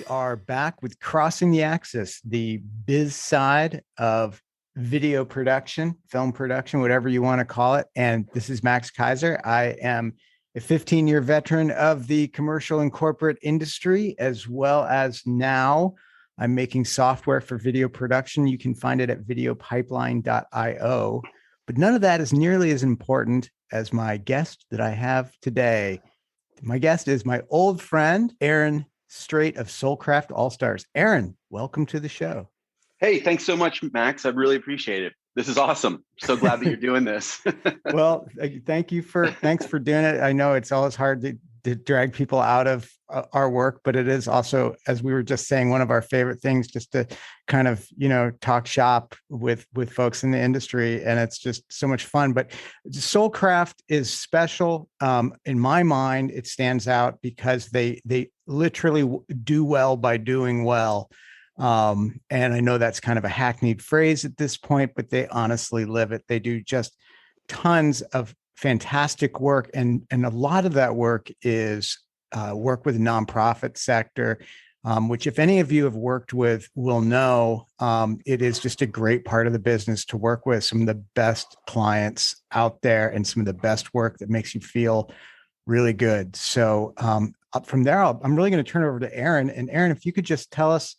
We are back with Crossing the Axis, the biz side of video production, film production, whatever you want to call it. And this is Max Kaiser. I am a 15-year veteran of the commercial and corporate industry, as well as now I'm making software for video production. You can find it at videopipeline.io. But none of that is nearly as important as my guest that I have today. My guest is my old friend, Aaron Straight of Soulcraft Allstars. Aaron, welcome to the show. Hey, thanks so much, Max. I really appreciate it. This is awesome. So glad that you're doing this. Well, thanks for doing it. I know it's always hard to drag people out of our work, but it is also, as we were just saying, one of our favorite things, just to kind of, talk shop with folks in the industry. And it's just so much fun. But Soulcraft is special. In my mind, it stands out because they literally do well by doing well. And I know that's kind of a hackneyed phrase at this point, but they honestly live it. They do just tons of fantastic work. And a lot of that work is work with the nonprofit sector, which if any of you have worked with will know, it is just a great part of the business to work with some of the best clients out there and some of the best work that makes you feel really good. So up from there, I'm really going to turn it over to Aaron. And Aaron, if you could just tell us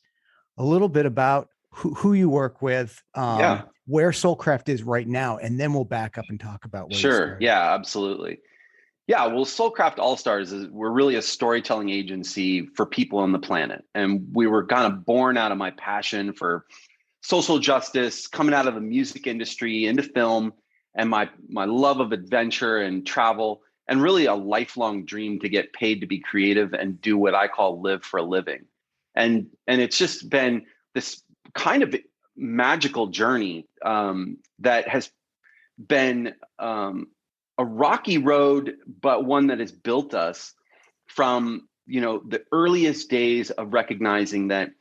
a little bit about who you work with, where Soulcraft is right now, and then we'll back up and talk about where you started. Yeah, absolutely. Yeah, well, Soulcraft Allstars we're really a storytelling agency for people on the planet. And we were kind of born out of my passion for social justice, coming out of the music industry into film, and my love of adventure and travel, and really a lifelong dream to get paid to be creative and do what I call live for a living. And it's just been this kind of magical journey that has been a rocky road, but one that has built us from the earliest days of recognizing that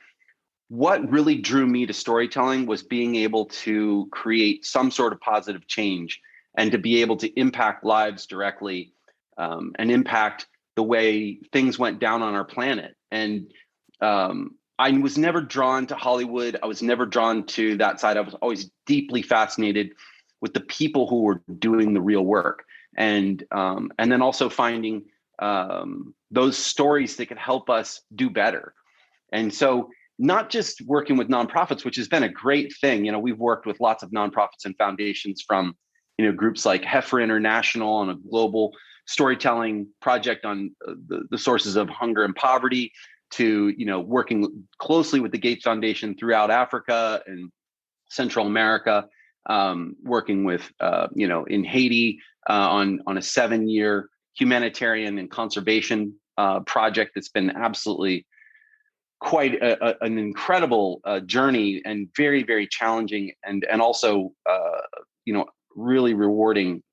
what really drew me to storytelling was being able to create some sort of positive change and to be able to impact lives directly and impact the way things went down on our planet. And I was never drawn to Hollywood. I was never drawn to that side. I was always deeply fascinated with the people who were doing the real work, and then also finding those stories that could help us do better. And so, not just working with nonprofits, which has been a great thing. We've worked with lots of nonprofits and foundations, from groups like Heifer International on a global storytelling project on the sources of hunger and poverty, to working closely with the Gates Foundation throughout Africa and Central America, working with in Haiti on a 7-year humanitarian and conservation project that's been absolutely quite an incredible journey, and very, very challenging, and also really rewarding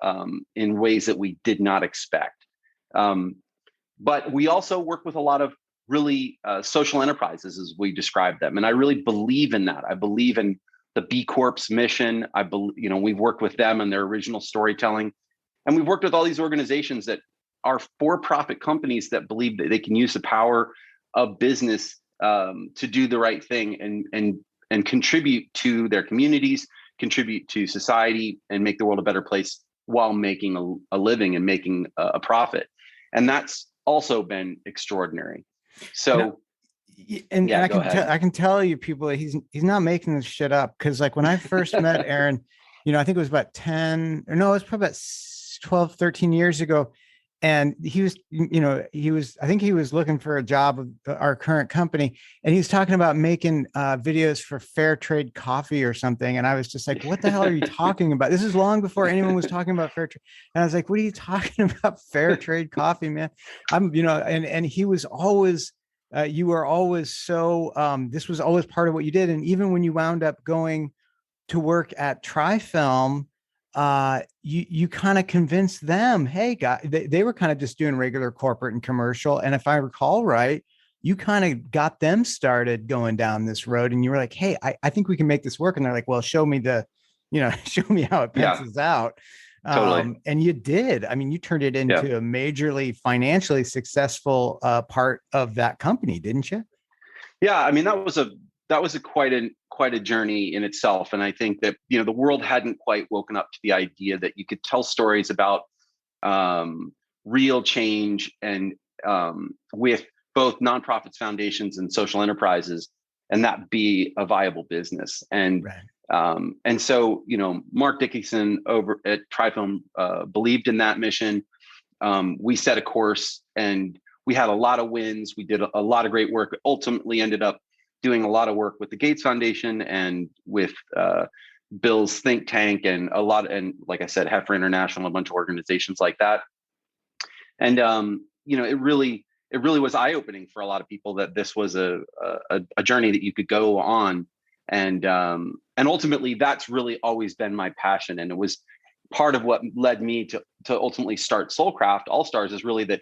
in ways that we did not expect. But we also work with a lot of really social enterprises, as we describe them. And I really believe in that. I believe in the B Corps mission. I believe, we've worked with them and their original storytelling. And we've worked with all these organizations that are for-profit companies that believe that they can use the power of business to do the right thing and contribute to their communities, contribute to society, and make the world a better place while making a living and making a profit. And that's also been extraordinary. So, I can tell you, people, he's not making this shit up, because like when I first met Aaron, I think it was about 10, or no, it was probably about 12, 13 years ago. And he was, I think he was looking for a job with our current company, and he was talking about making videos for fair trade coffee or something. And I was just like, what the hell are you talking about? This is long before anyone was talking about fair trade. And I was like, what are you talking about, fair trade coffee, man? And he was always, you were always so, this was always part of what you did. And even when you wound up going to work at Trifilm, you kind of convinced them, hey, guys, they were kind of just doing regular corporate and commercial. And if I recall right, you kind of got them started going down this road, and you were like, hey, I think we can make this work. And they're like, well, show me show me how it pencils out. Totally. And you did. I mean, you turned it into a majorly financially successful part of that company, didn't you? Yeah, I mean that was a quite a journey in itself, and I think that the world hadn't quite woken up to the idea that you could tell stories about um, real change and with both nonprofits, foundations, and social enterprises, and that be a viable business. Right. And so Mark Dickinson over at Trifilm believed in that mission. We set a course and we had a lot of wins. We did a lot of great work. Ultimately ended up doing a lot of work with the Gates Foundation and with Bill's think tank and and like I said, Heifer International, a bunch of organizations like that. And it really was eye opening for a lot of people that this was a journey that you could go on. And ultimately, that's really always been my passion, and it was part of what led me to ultimately start Soulcraft Allstars. Is really that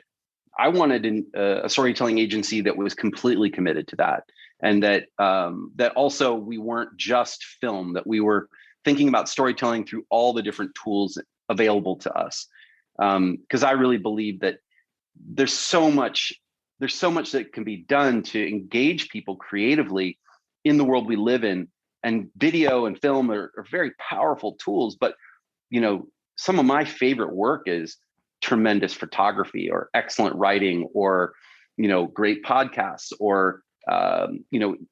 I wanted a storytelling agency that was completely committed to that, and that that also we weren't just film, that we were thinking about storytelling through all the different tools available to us. Because I really believe that there's so much that can be done to engage people creatively in the world we live in, and video and film are very powerful tools. But some of my favorite work is tremendous photography or excellent writing or great podcasts or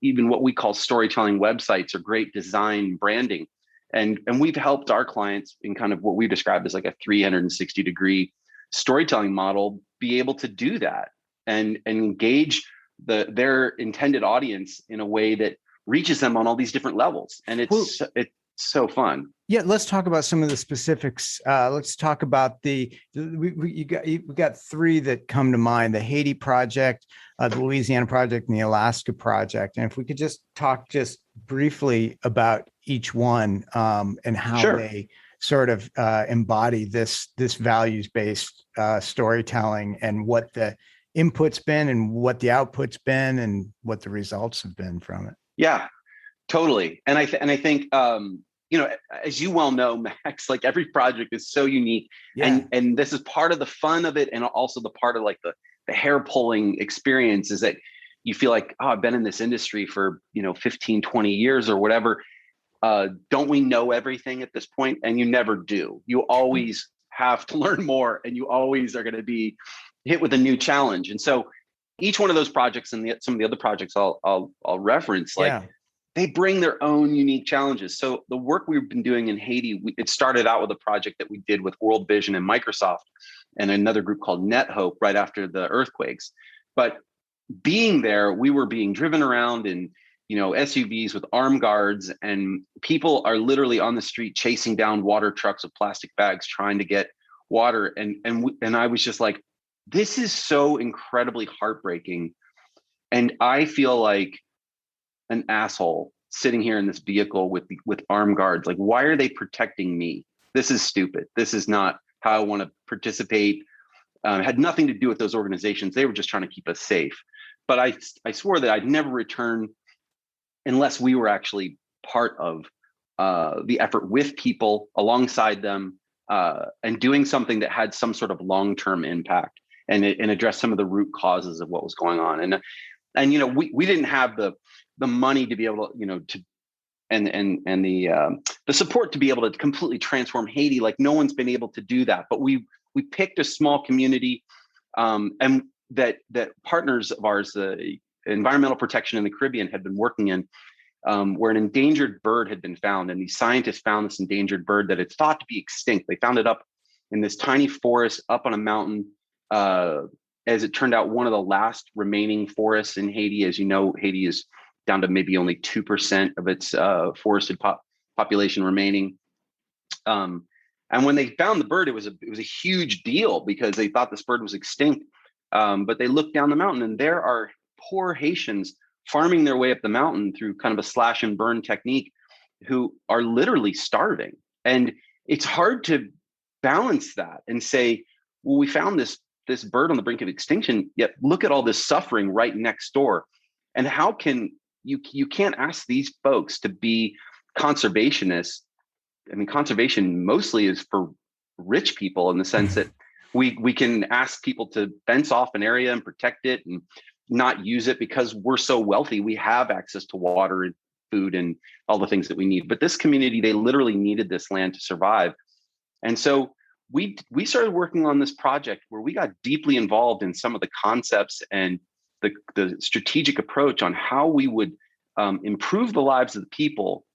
even what we call storytelling websites or great design branding. And we've helped our clients in kind of what we described as like a 360-degree storytelling model be able to do that and engage their intended audience in a way that reaches them on all these different levels. And it's so fun. Yeah, let's talk about some of the specifics. Let's talk about we got three that come to mind: the Haiti project, the Louisiana project, and the Alaska project. And if we could just talk just briefly about each one and how Sure. they sort of embody this values-based storytelling, and what the input's been and what the output's been and what the results have been from it. Yeah, totally. And I think as you well know, Max, like every project is so unique. Yeah. And this is part of the fun of it, and also the part of like the hair pulling experience is that you feel like, oh, I've been in this industry for 15, 20 years or whatever. Don't we know everything at this point? And you never do. You always have to learn more, and you always are going to be hit with a new challenge. And so each one of those projects and some of the other projects I'll reference, like they bring their own unique challenges. So the work we've been doing in Haiti, it started out with a project that we did with World Vision and Microsoft and another group called Net Hope right after the earthquakes. But being there, we were being driven around in SUVs with armed guards, and people are literally on the street chasing down water trucks with plastic bags trying to get water. And I was just like, this is so incredibly heartbreaking. And I feel like an asshole sitting here in this vehicle with armed guards. Like, why are they protecting me? This is stupid. This is not how I want to participate. Had nothing to do with those organizations. They were just trying to keep us safe. But I swore that I'd never return unless we were actually part of the effort with people alongside them and doing something that had some sort of long-term impact and address some of the root causes of what was going on. And we didn't have the money to be able to and the support to be able to completely transform Haiti. Like no one's been able to do that, but we picked a small community and that partners of ours, environmental protection in the Caribbean, had been working in, where an endangered bird had been found. And these scientists found this endangered bird that it's thought to be extinct. They found it up in this tiny forest up on a mountain. As it turned out, one of the last remaining forests in Haiti. As you know, Haiti is down to maybe only 2% of its forested population remaining. And when they found the bird, it was a huge deal because they thought this bird was extinct. But they looked down the mountain, and there are poor Haitians farming their way up the mountain through kind of a slash and burn technique who are literally starving. And it's hard to balance that and say, well, we found this bird on the brink of extinction, yet look at all this suffering right next door. And how can you can't ask these folks to be conservationists. I mean, conservation mostly is for rich people in the sense that we can ask people to fence off an area and protect it and not use it because we're so wealthy. We have access to water and food and all the things that we need. But this community, they literally needed this land to survive. And so we started working on this project where we got deeply involved in some of the concepts and the strategic approach on how we would improve the lives of the people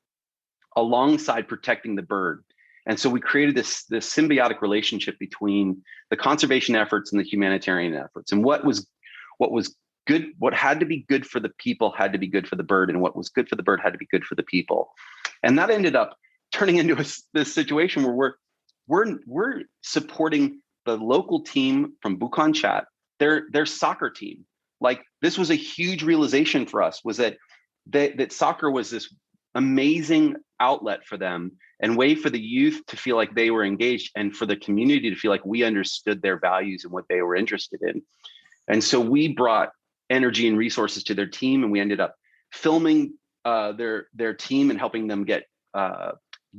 alongside protecting the bird. And so we created this symbiotic relationship between the conservation efforts and the humanitarian efforts. And what was good, what had to be good for the people had to be good for the bird, and what was good for the bird had to be good for the people. And that ended up turning into this situation where we're supporting the local team from Bukhan Chat, their soccer team. Like, this was a huge realization for us, was that soccer was this amazing outlet for them and way for the youth to feel like they were engaged, and for the community to feel like we understood their values and what they were interested in. And so we brought energy and resources to their team, and we ended up filming their team and helping them get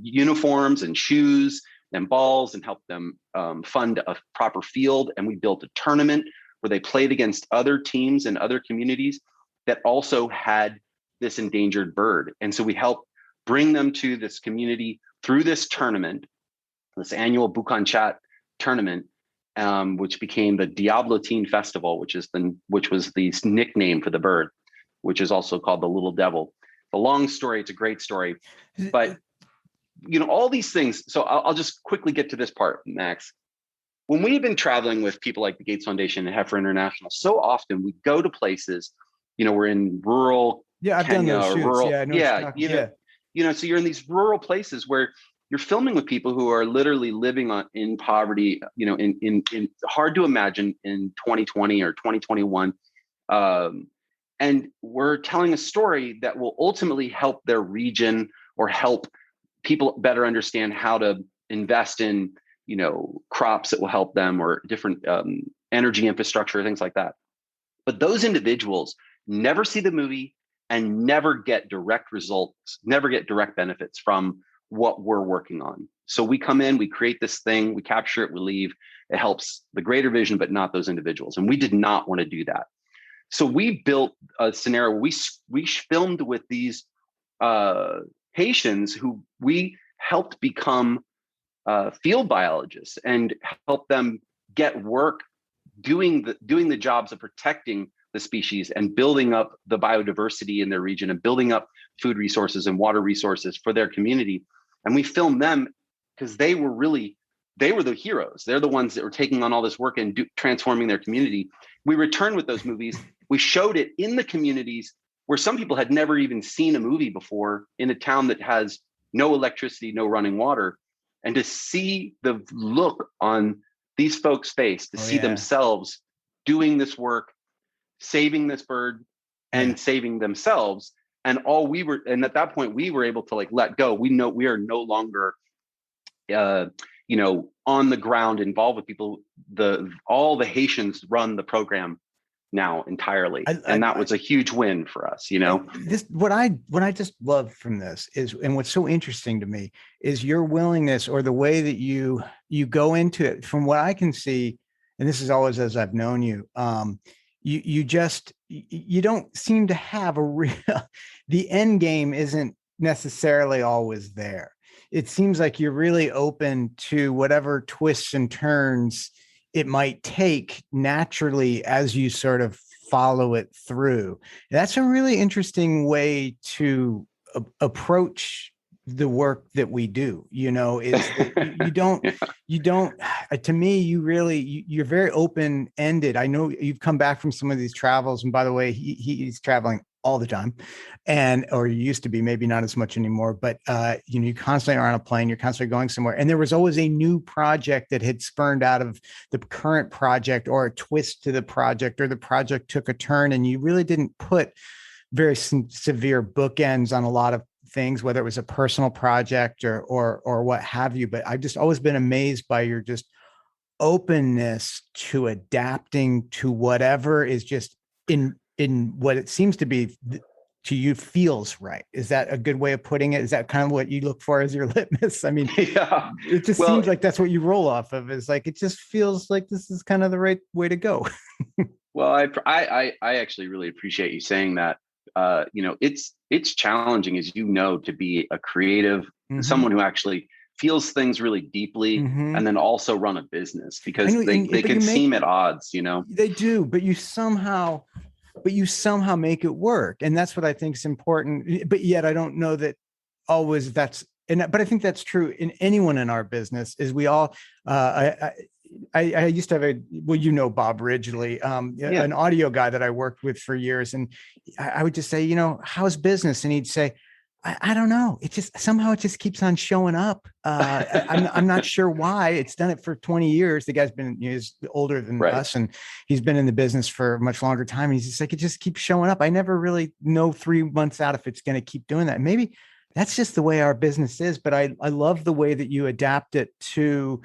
uniforms and shoes and balls, and help them fund a proper field. And we built a tournament where they played against other teams and other communities that also had this endangered bird. And so we helped bring them to this community through this tournament, this annual Bukhan Chat tournament, which became the Diablo Teen Festival, which was the nickname for the bird, which is also called the Little Devil. The long story, it's a great story, but all these things. So I'll just quickly get to this part, Max. When we've been traveling with people like the Gates Foundation and Heifer International, so often we go to places, we're in rural I've Kenya, done those shoots. Rural, so you're in these rural places where you're filming with people who are literally living in poverty, in hard to imagine in 2020 or 2021. And we're telling a story that will ultimately help their region, or help people better understand how to invest in, crops that will help them, or different energy infrastructure, things like that. But those individuals never see the movie and never get direct results, never get direct benefits from what we're working on. So we come in, we create this thing, we capture it, we leave. It helps the greater vision, but not those individuals. And we did not want to do that. So we built a scenario where we filmed with these Haitians who we helped become field biologists and help them get work doing the jobs of protecting the species and building up the biodiversity in their region and building up food resources and water resources for their community. And we filmed them because they were the heroes. They're the ones that were taking on all this work and transforming their community. We returned with those movies. We showed it in the communities where some people had never even seen a movie before, in a town that has no electricity, no running water. And to see the look on these folks' face, to see themselves doing this work, saving this bird and saving themselves. And at that point, we were able to let go. We know we are no longer, on the ground involved with people. All the Haitians run the program now entirely. And that was a huge win for us, What I just love from this is, and what's so interesting to me is your willingness, or the way that you go into it. From what I can see, and this is always as I've known you, you don't seem to have a real, the end game isn't necessarily always there. It seems like you're really open to whatever twists and turns it might take naturally as you sort of follow it through. That's a really interesting way to approach the work that we do. Is you don't, to me, you're very open-ended. I know you've come back from some of these travels, and by the way, he's traveling all the time, or you used to be, maybe not as much anymore, but you constantly are on a plane, you're constantly going somewhere. And there was always a new project that had spurned out of the current project, or a twist to the project, or the project took a turn, and you really didn't put very severe bookends on a lot of things, whether it was a personal project or what have you. But I've just always been amazed by your just openness to adapting to whatever is just in what it seems to be to you feels right. Is that a good way of putting it? Is that kind of what you look for as your litmus? I mean, it just seems like that's what you roll off of, is like, it just feels like this is kind of the right way to go. Well, I actually really appreciate you saying that. It's challenging, as you know, to be a creative, Hmm. someone who actually feels things really deeply, Hmm. and then also run a business, I because know, they but you can make, seem at odds. they do, but you somehow make it work. And that's what I think is important. But yet I don't know that always that's, but I think that's true in anyone in our business is we all, I used to have well, Bob Ridgely, Yeah, an audio guy that I worked with for years. And I would just say, how's business? And he'd say, I don't know. It just somehow it just keeps on showing up. I'm not sure why. It's done it for 20 years. The guy's been, he's older than right. us, and he's been in the business for a much longer time. He's just like, it just keeps showing up. I never really know 3 months out if it's going to keep doing that. Maybe that's just the way our business is. But I love the way that you adapt it to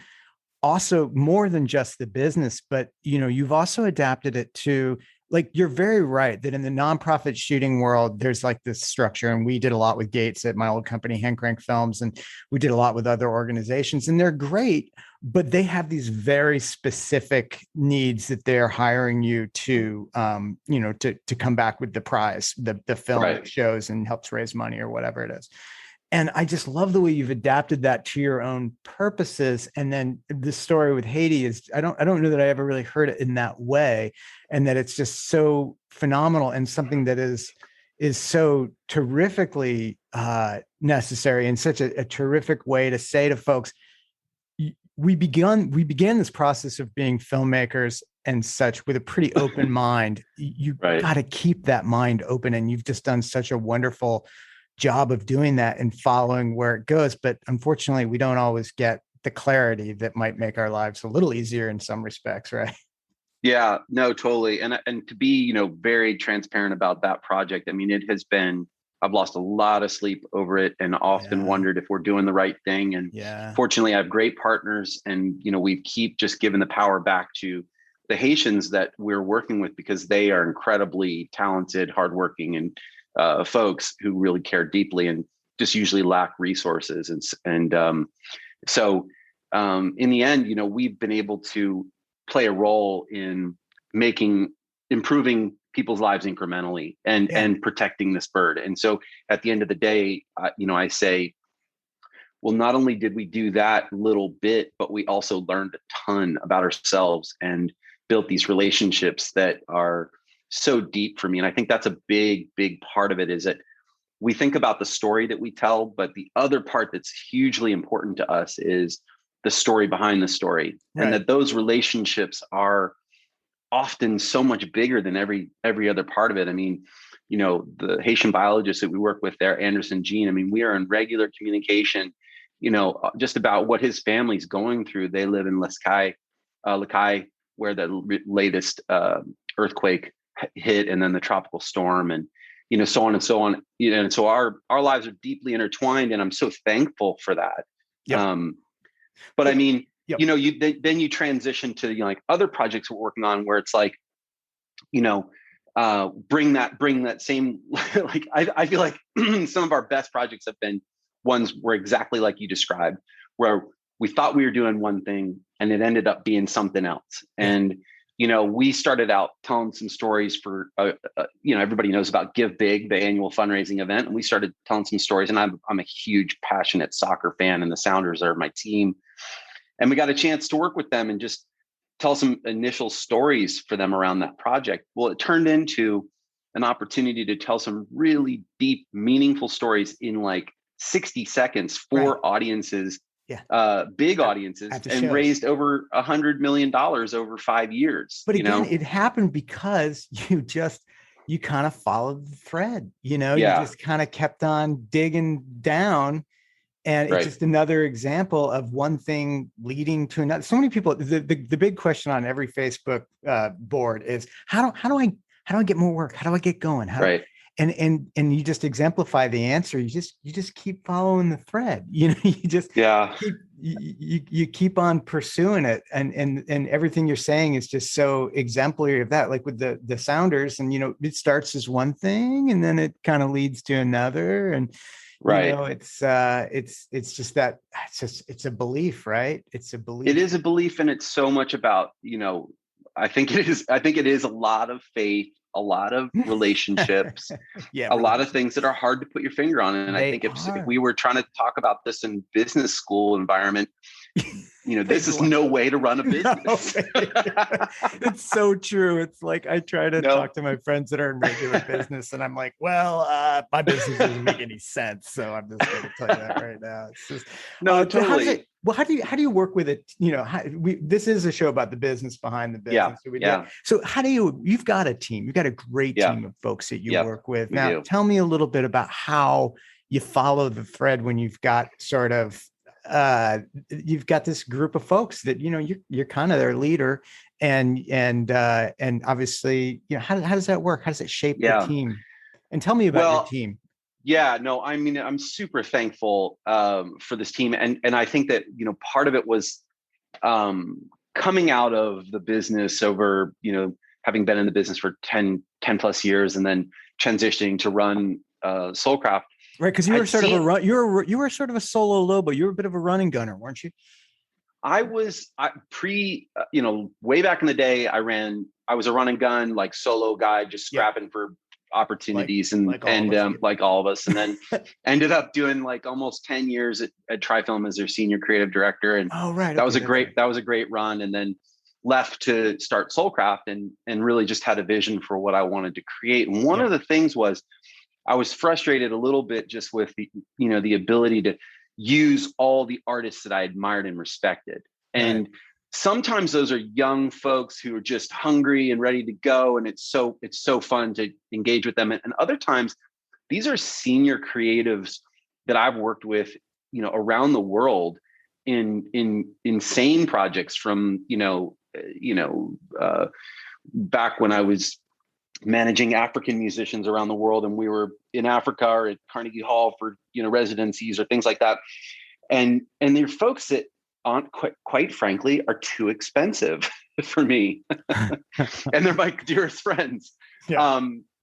also more than just the business, but you've also adapted it to, like, you're very right that in the nonprofit shooting world, there's like this structure. And we did a lot with Gates at my old company, Hand Crank Films, and we did a lot with other organizations, and they're great, but they have these very specific needs that they're hiring you to, to come back with the prize, the film that Right. shows and helps raise money or whatever it is. And I just love the way you've adapted that to your own purposes. And then the story with Haiti is, I don't know that I ever really heard it in that way. And that it's just so phenomenal and something that is so terrifically necessary, and such a terrific way to say to folks, we began this process of being filmmakers and such with a pretty open mind. You Right. got to keep that mind open. And you've just done such a wonderful job of doing that and following where it goes. But unfortunately, we don't always get the clarity that might make our lives a little easier in some respects, right? Yeah, no, totally. And to be, very transparent about that project, I mean, it has been, I've lost a lot of sleep over it and often Yeah. wondered if we're doing the right thing. And Yeah. fortunately, I have great partners, and, we keep just giving the power back to the Haitians that we're working with, because they are incredibly talented, hardworking, and folks who really care deeply and just usually lack resources. So in the end, we've been able to play a role in making improving people's lives incrementally, and Yeah. and protecting this bird. And so at the end of the day, I say, well, not only did we do that little bit, but we also learned a ton about ourselves and built these relationships that are so deep for me. And I think that's a big, big part of it, is that we think about the story that we tell, but the other part that's hugely important to us is the story behind the story, and Right. that those relationships are often so much bigger than every other part of it. I mean, the Haitian biologists that we work with there, Anderson Jean, I mean, we are in regular communication, just about what his family's going through. They live in Lakai, where the latest earthquake hit, and then the tropical storm, and so on and so on. And so our lives are deeply intertwined, and I'm so thankful for that. Yep. Um, but I Well, mean, yep. then you transition to like other projects we're working on, where it's like, you know, bring that same like I feel like some of our best projects have been ones where exactly like you described, where we thought we were doing one thing and it ended up being something else. Yeah. And we started out telling some stories for everybody knows about Give Big, the annual fundraising event, and we started telling some stories. And I'm a huge passionate soccer fan, and the Sounders are my team, and we got a chance to work with them and just tell some initial stories for them around that project. Well, it turned into an opportunity to tell some really deep, meaningful stories in like 60 seconds Right. for audiences, Yeah. big At, audiences, at the and shows. raised over $100 million over 5 years. But again, it happened because you kind of followed the thread, you Yeah, just kind of kept on digging down. And it's right. just another example of one thing leading to another. So many people, the big question on every Facebook board is how do I get more work? How do I get going? Right. And you just exemplify the answer. You just keep following the thread. You just Yeah. you keep on pursuing it. And everything you're saying is just so exemplary of that. Like with the Sounders, and it starts as one thing and then it kind of leads to another. And Right. it's just that it's a belief, right? It's a It belief. is a belief, and it's so much about, I think it is. I think it is a lot of faith, a lot of relationships, Yeah, a lot of things that are hard to put your finger on. And I they think if are. we were trying to talk about this in business school environment, They'd this be is like, no way to run a no, business. it's so true. It's like I try to No, talk to my friends that are in regular business, and I'm like, well, my business doesn't make any sense, so I'm just going to tell you that right now. It's just, no, how does it? totally. Well, how do you work with it? This is a show about the business behind the Yeah, business. yeah, So how do you've got a team, you've got a great yeah, team of folks that you yeah. work with. We Now, do. tell me a little bit about how you follow the thread when you've got sort of you've got this group of folks that you're kind of their leader, and obviously how does that work? How does it shape the Yeah. team? And tell me about your Well, team. yeah, no, I mean, I'm super thankful for this team. And I think that, part of it was coming out of the business over, having been in the business for 10 plus years and then transitioning to run Soulcraft. Right, because you were sort of a run. You were sort of a solo Lobo. You were a bit of a running gunner, weren't you? I was way back in the day, I was a run and gun, like solo guy, just Yeah, scrapping for opportunities like all of us. like all of us. And then ended up doing like almost 10 years at Trifilm as their senior creative director. And Oh, right. that Okay, was that was a great run. And then left to start Soulcraft and really just had a vision for what I wanted to create. And one of the things was I was frustrated a little bit just with the ability to use all the artists that I admired and respected. And Right. sometimes those are young folks who are just hungry and ready to go. And it's so fun to engage with them. And other times these are senior creatives that I've worked with, around the world in insane projects from, back when I was managing African musicians around the world, and we were in Africa or at Carnegie Hall for residencies or things like that, and they're folks that aren't quite frankly are too expensive for me, and they're my dearest friends. Yeah.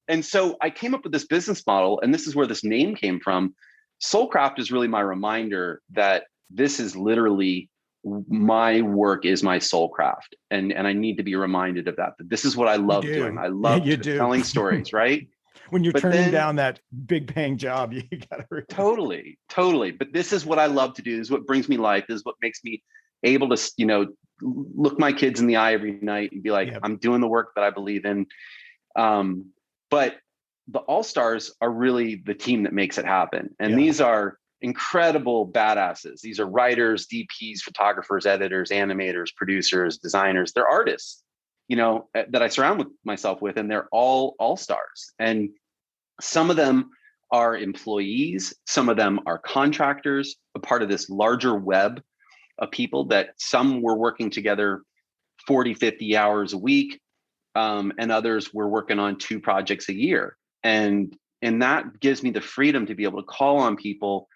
And so I came up with this business model, and this is where this name came from. Soulcraft is really my reminder that this is literally my work is my soulcraft, and I need to be reminded of that this is what I love doing. I love telling stories, right? When you're But turning then down that big paying job, you got to totally. But this is what I love to do. This is what brings me life. This is what makes me able to look my kids in the eye every night and be like, I'm doing the work that I believe in. But the Allstars are really the team that makes it happen, and these are incredible badasses. These are writers, DPs, photographers, editors, animators, producers, designers. They're artists, that I surround myself with, and they're all stars. And some of them are employees, some of them are contractors, a part of this larger web of people that some were working together 40, 50 hours a week, and others were working on 2 projects a year. And that gives me the freedom to be able to call on people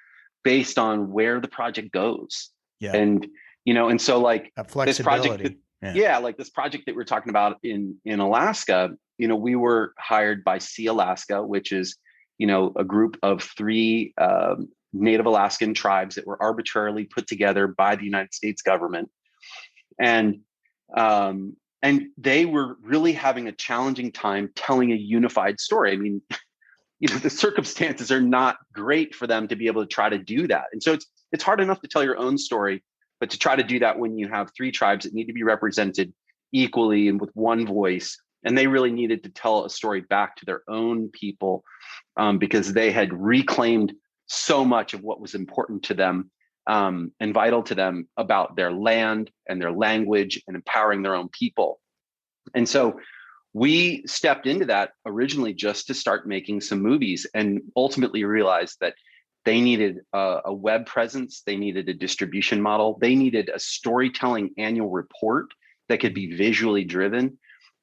based on where the project goes. Yeah. And, and so like this project, like this project that we're talking about in Alaska, we were hired by Sea Alaska, which is, a group of 3 Native Alaskan tribes that were arbitrarily put together by the United States government. And they were really having a challenging time telling a unified story. I mean, the circumstances are not great for them to be able to try to do that. And so it's hard enough to tell your own story, but to try to do that when you have 3 tribes that need to be represented equally and with one voice. And they really needed to tell a story back to their own people, because they had reclaimed so much of what was important to them, and vital to them about their land and their language and empowering their own people. And so we stepped into that originally just to start making some movies, and ultimately realized that they needed a web presence. They needed a distribution model. They needed a storytelling annual report that could be visually driven.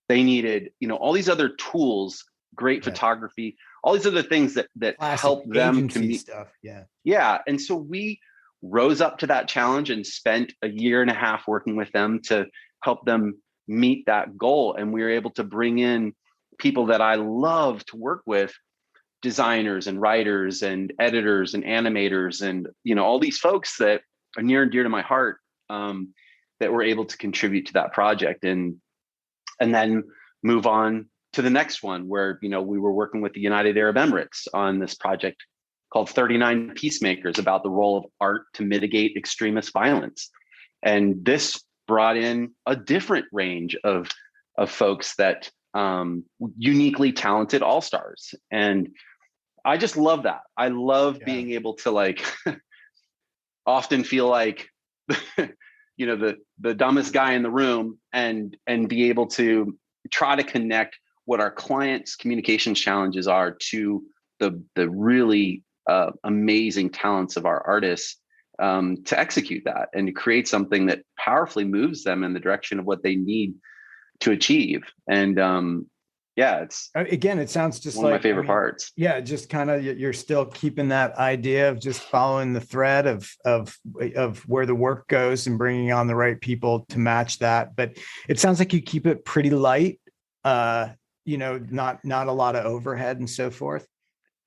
They needed, all these other tools, great photography, all these other things that help them stuff. Yeah. Yeah. And so we rose up to that challenge and spent a year and a half working with them to help them meet that goal. And we were able to bring in people that I love to work with, designers and writers and editors and animators, and all these folks that are near and dear to my heart, that were able to contribute to that project. And and then move on to the next one where, we were working with the United Arab Emirates on this project called 39 Peacemakers about the role of art to mitigate extremist violence. And this brought in a different range of folks that uniquely talented all-stars. And I just love that. I love being able to like often feel like the dumbest guy in the room and be able to try to connect what our clients' communications challenges are to the really amazing talents of our artists to execute that and to create something that powerfully moves them in the direction of what they need to achieve. And it's again, it sounds just one like of my favorite parts. Yeah, just kind of you're still keeping that idea of just following the thread of where the work goes and bringing on the right people to match that. But it sounds like you keep it pretty light, not a lot of overhead and so forth.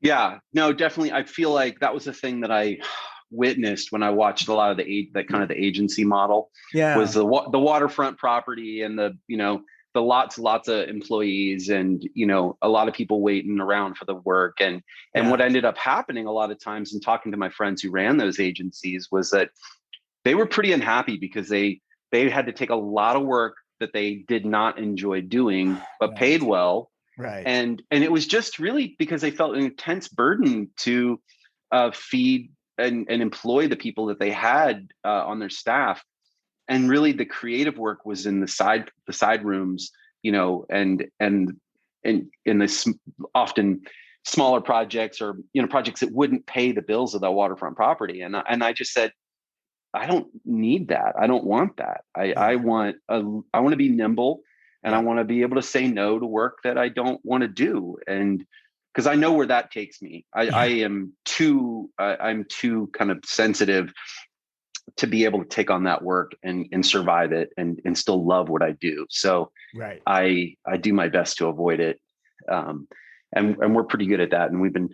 Yeah, no, definitely. I feel like that was the thing that I witnessed when I watched a lot of the kind of the agency model. Was the waterfront property and the lots of employees and a lot of people waiting around for the work and what ended up happening a lot of times and talking to my friends who ran those agencies was that they were pretty unhappy because they had to take a lot of work that they did not enjoy doing but paid well. Right. And it was just really because they felt an intense burden to feed and employ the people that they had on their staff. And really the creative work was in the side rooms, and in this often smaller projects or, projects that wouldn't pay the bills of that waterfront property. And I just said, I don't need that. I don't want that. I want to be nimble. And I want to be able to say no to work that I don't want to do. And because I know where that takes me. I'm too kind of sensitive to be able to take on that work and survive it and still love what I do. So I do my best to avoid it. And we're pretty good at that. And we've been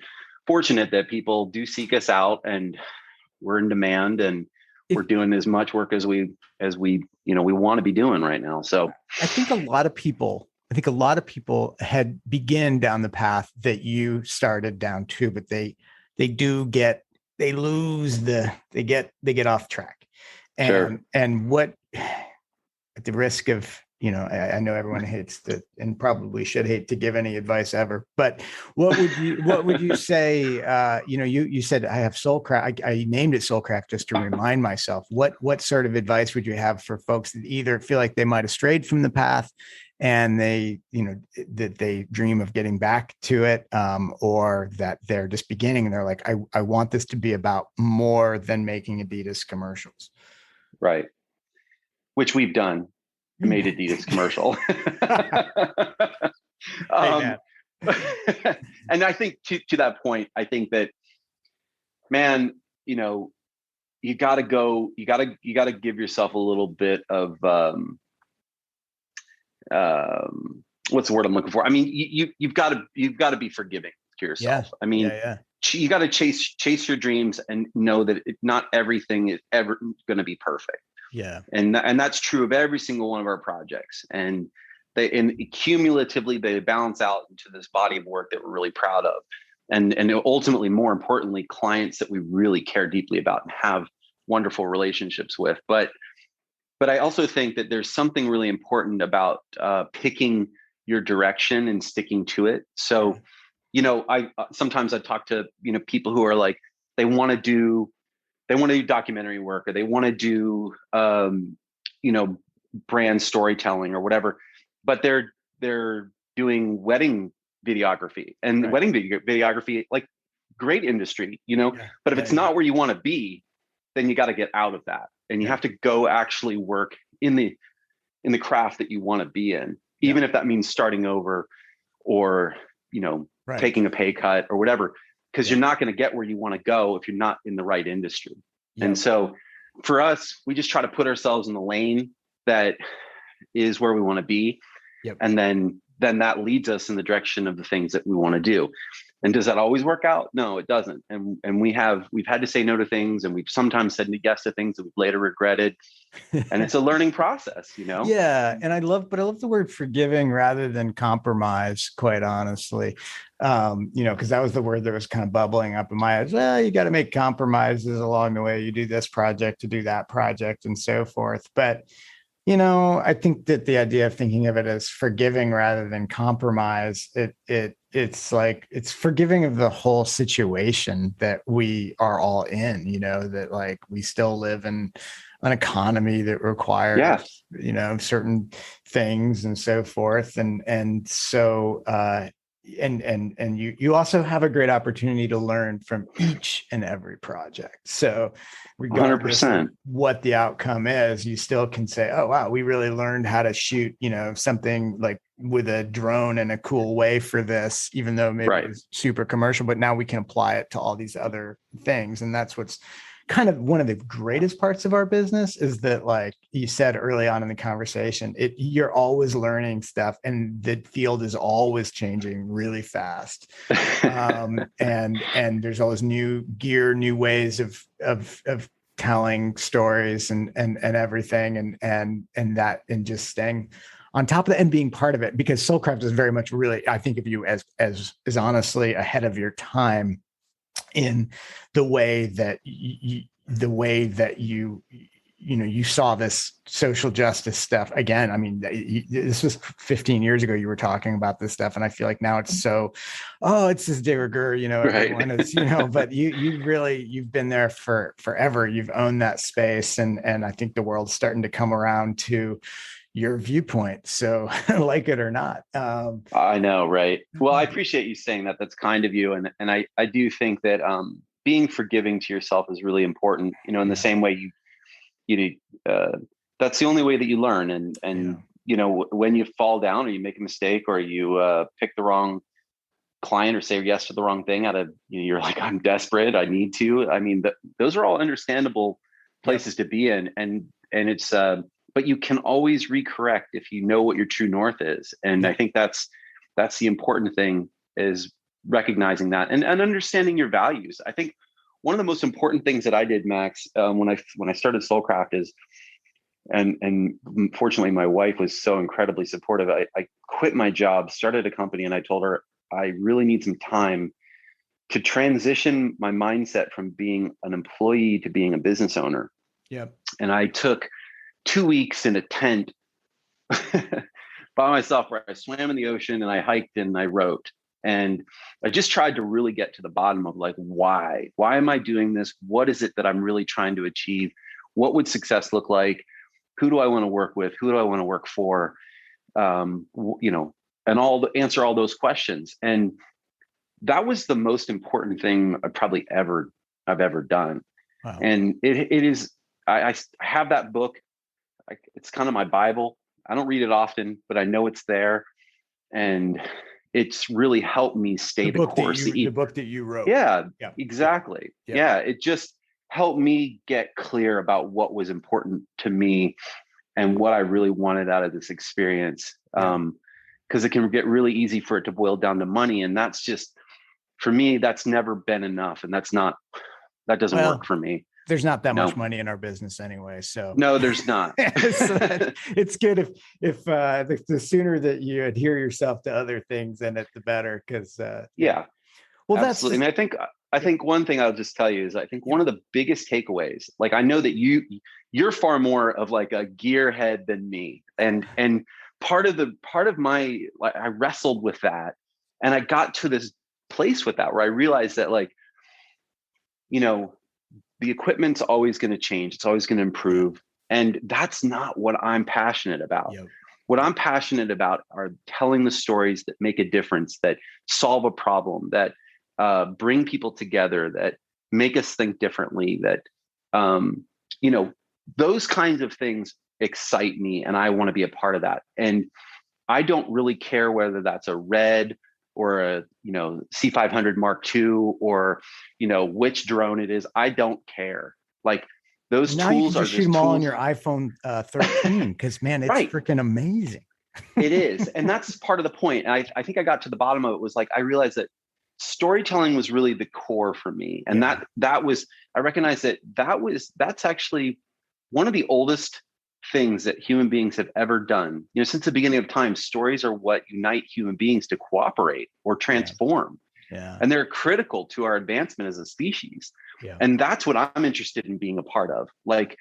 fortunate that people do seek us out and we're in demand and we're doing as much work as we we want to be doing right now. So I think a lot of people had begin down the path that you started down too, but they get off track. And what, at the risk of, I know everyone hates that and probably should hate to give any advice ever, but what would you say? You said I have Soulcraft. I named it Soulcraft just to remind myself. What sort of advice would you have for folks that either feel like they might have strayed from the path and they, that they dream of getting back to it, or that they're just beginning and they're like, I want this to be about more than making Adidas commercials. Right. Which we've done. Made Adidas commercial. And I think to that point, I think that, man, you got to give yourself a little bit of, what's the word I'm looking for? I mean, you've got to be forgiving to yourself. I mean, you got to chase your dreams and know that not everything is ever going to be perfect. Yeah. And that's true of every single one of our projects. And cumulatively, they balance out into this body of work that we're really proud of. And ultimately, more importantly, clients that we really care deeply about and have wonderful relationships with. But I also think that there's something really important about picking your direction and sticking to it. So, I sometimes I talk to, people who are like, they want to do documentary work or they want to do, brand storytelling or whatever, but they're doing wedding videography and wedding videography, like great industry, but if it's not where you want to be, then you got to get out of that. And you have to go actually work in the craft that you want to be in, even if that means starting over or, taking a pay cut or whatever. Because you're not going to get where you want to go if you're not in the right industry. And so for us, we just try to put ourselves in the lane that is where we want to be. And then that leads us in the direction of the things that we want to do. And does that always work out? No, it doesn't. And we've had to say no to things, and we've sometimes said yes to things that we've later regretted. And it's a learning process, you know? Yeah. And I love the word forgiving rather than compromise, quite honestly. Because that was the word that was kind of bubbling up in my head. Well, you got to make compromises along the way. You do this project to do that project and so forth. But I think that the idea of thinking of it as forgiving rather than compromise, it's like it's forgiving of the whole situation that we are all in, that like we still live in an economy that requires, certain things and so forth. And so and you also have a great opportunity to learn from each and every project. So regardless 100%. of what the outcome is, you still can say, oh wow, we really learned how to shoot something like with a drone in a cool way for this, even though maybe it's super commercial, but now we can apply it to all these other things. And that's what's kind of one of the greatest parts of our business, is that, like you said early on in the conversation, you're always learning stuff, and the field is always changing really fast. And there's always new gear, new ways of telling stories and everything, and just staying on top of that and being part of it, because Soulcraft is very much, really, I think of you as honestly ahead of your time in the way that you saw this social justice stuff. Again, I mean, this was 15 years ago you were talking about this stuff, and I feel like now it's so, it's this de rigueur, everyone is, but you've been there for forever. You've owned that space, and I think the world's starting to come around to your viewpoint. So like it or not. I know, right? Well, I appreciate you saying that. That's kind of you. And I do think that being forgiving to yourself is really important, in the same way that's the only way that you learn. And when you fall down or you make a mistake or you pick the wrong client or say yes to the wrong thing out of, you're like, I'm desperate, I need to. I mean, those are all understandable places to be in. And it's, but you can always recorrect if you know what your true north is. And I think that's the important thing, is recognizing that and understanding your values. I think one of the most important things that I did, Max, when I started Soulcraft is, and fortunately my wife was so incredibly supportive. I quit my job, started a company, and I told her I really need some time to transition my mindset from being an employee to being a business owner. Yep. And I took 2 weeks in a tent by myself, where I swam in the ocean and I hiked and I wrote. And I just tried to really get to the bottom of, like, why am I doing this? What is it that I'm really trying to achieve? What would success look like? Who do I want to work with? Who do I want to work for? And answer all those questions. And that was the most important thing I've ever done. Wow. And it is, I have that book. It's kind of my Bible. I don't read it often, but I know it's there, and it's really helped me stay the course. The book that you wrote. Yeah, exactly. Yeah, it just helped me get clear about what was important to me and what I really wanted out of this experience. Because it can get really easy for it to boil down to money, and that's just, for me, that's never been enough, and that doesn't work for me. There's not that much money in our business anyway. So no, there's not. So it's good if the sooner that you adhere yourself to other things in it, the better. Because well, absolutely. And I think one thing I'll just tell you is, I think one of the biggest takeaways, like, I know that you're far more of like a gearhead than me, and part of my, like, I wrestled with that, and I got to this place with that where I realized that, like, the equipment's always going to change. It's always going to improve. And that's not what I'm passionate about. Yep. What I'm passionate about are telling the stories that make a difference, that solve a problem, that bring people together, that make us think differently, that, those kinds of things excite me, and I want to be a part of that. And I don't really care whether that's a red or a C500 Mark II, or which drone it is. I don't care. Like, those now tools you can are just shoot them all on your iPhone 13, because man, it's freaking amazing. It is, and that's part of the point. And I think I got to the bottom of it, was like, I realized that storytelling was really the core for me. And that was, I recognized that's actually one of the oldest things that human beings have ever done. Since the beginning of time, stories are what unite human beings to cooperate or transform. Yeah. And they're critical to our advancement as a species. Yeah. And that's what I'm interested in being a part of. Like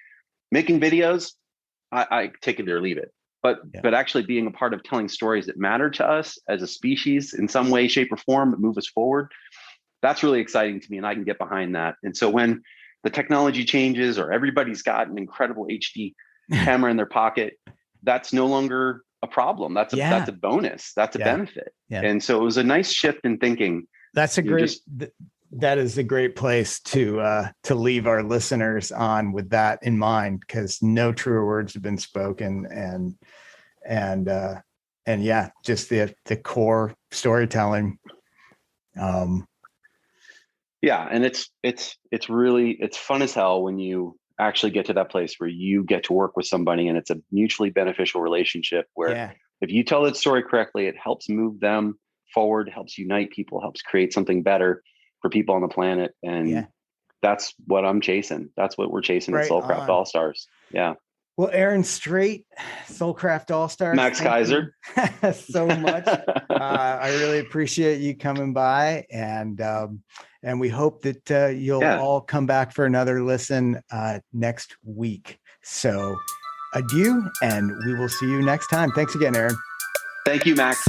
making videos, I take it or leave it. But actually being a part of telling stories that matter to us as a species in some way, shape, or form that move us forward, that's really exciting to me, and I can get behind that. And so when the technology changes or everybody's got an incredible HD camera in their pocket, that's no longer a problem. That's a bonus. That's a benefit. Yeah. And so it was a nice shift in thinking. That's a great. That is a great place to leave our listeners on with that in mind, because no truer words have been spoken, and yeah, just the core storytelling. Yeah, and it's really fun as hell when you actually get to that place where you get to work with somebody and it's a mutually beneficial relationship where if you tell that story correctly, it helps move them forward, helps unite people, helps create something better for people on the planet. And that's what I'm chasing. That's what we're chasing at Soulcraft Allstars. Yeah. Well, Aaron Straight, Soulcraft Allstars. Max Kaiser. So much. I really appreciate you coming by, and we hope that you'll all come back for another listen next week. So adieu, and we will see you next time. Thanks again, Aaron. Thank you, Max.